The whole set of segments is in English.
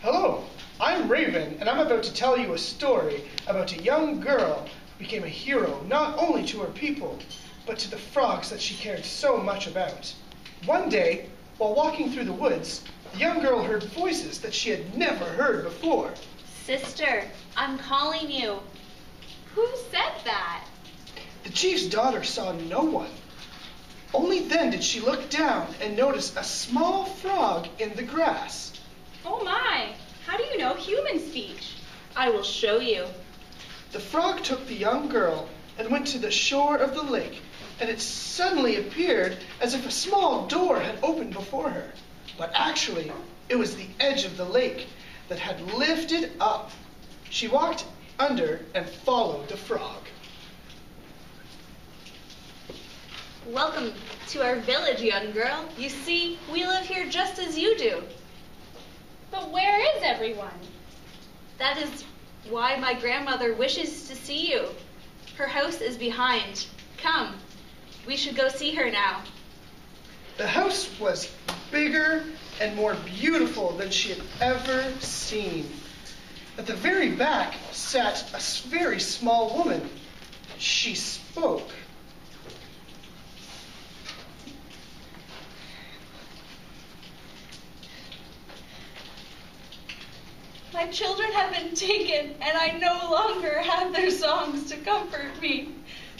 Hello, I'm Raven, and I'm about to tell you a story about a young girl who became a hero not only to her people, but to the frogs that she cared so much about. One day, while walking through the woods, the young girl heard voices that she had never heard before. Sister, I'm calling you. Who said that? The chief's daughter saw no one. Only then did she look down and notice a small frog in the grass. Oh my, how do you know human speech? I will show you. The frog took the young girl and went to the shore of the lake, and it suddenly appeared as if a small door had opened before her. But actually, it was the edge of the lake that had lifted up. She walked under and followed the frog. Welcome to our village, young girl. You see, we live here just as you do. But where is everyone? That is why my grandmother wishes to see you. Her house is behind. Come, we should go see her now. The house was bigger and more beautiful than she had ever seen. At the very back sat a very small woman. She spoke. My children have been taken, and I no longer have their songs to comfort me.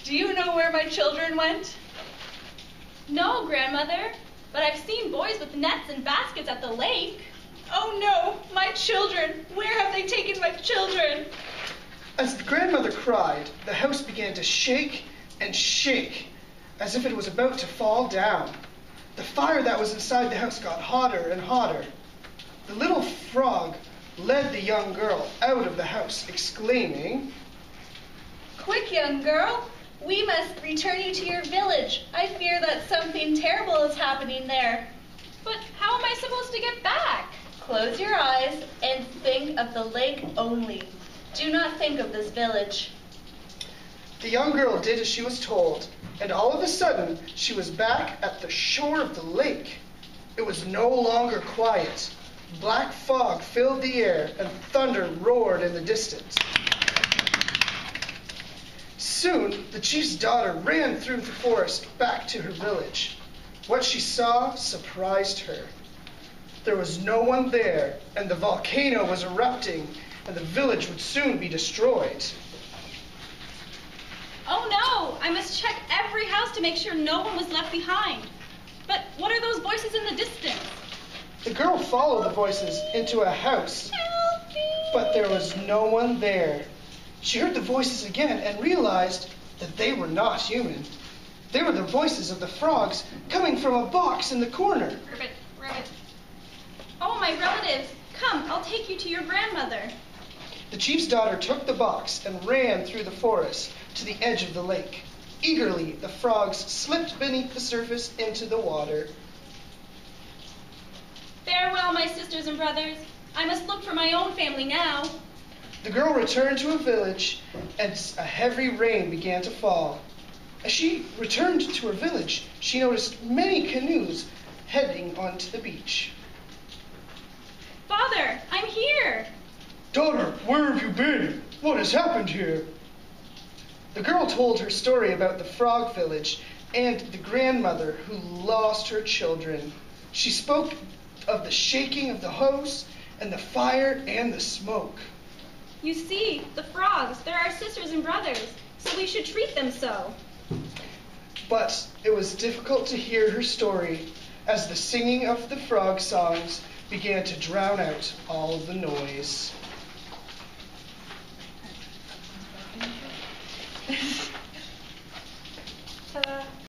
Do you know where my children went? No, grandmother, but I've seen boys with nets and baskets at the lake. Oh no, my children! Where have they taken my children? As the grandmother cried, the house began to shake and shake, as if it was about to fall down. The fire that was inside the house got hotter and hotter. The little frog led the young girl out of the house, exclaiming, Quick, young girl! We must return you to your village. I fear that something terrible is happening there. But how am I supposed to get back? Close your eyes and think of the lake only. Do not think of this village. The young girl did as she was told, and all of a sudden she was back at the shore of the lake. It was no longer quiet. Black fog filled the air, and thunder roared in the distance. Soon, the chief's daughter ran through the forest back to her village. What she saw surprised her. There was no one there, and the volcano was erupting, and the village would soon be destroyed. Oh no, I must check every house to make sure no one was left behind. But what are those voices in the distance? The girl followed the voices into a house, but there was no one there. She heard the voices again and realized that they were not human. They were the voices of the frogs coming from a box in the corner. Ribbit, ribbit. Oh, my relatives, come, I'll take you to your grandmother. The chief's daughter took the box and ran through the forest to the edge of the lake. Eagerly, the frogs slipped beneath the surface into the water. Farewell, my sisters and brothers. I must look for my own family now. The girl returned to her village, and a heavy rain began to fall. As she returned to her village, she noticed many canoes heading onto the beach. Father, I'm here. Daughter, where have you been? What has happened here? The girl told her story about the frog village and the grandmother who lost her children. She spoke of the shaking of the house and the fire and the smoke. You see, the frogs, they're our sisters and brothers, so we should treat them so. But it was difficult to hear her story as the singing of the frog songs began to drown out all the noise.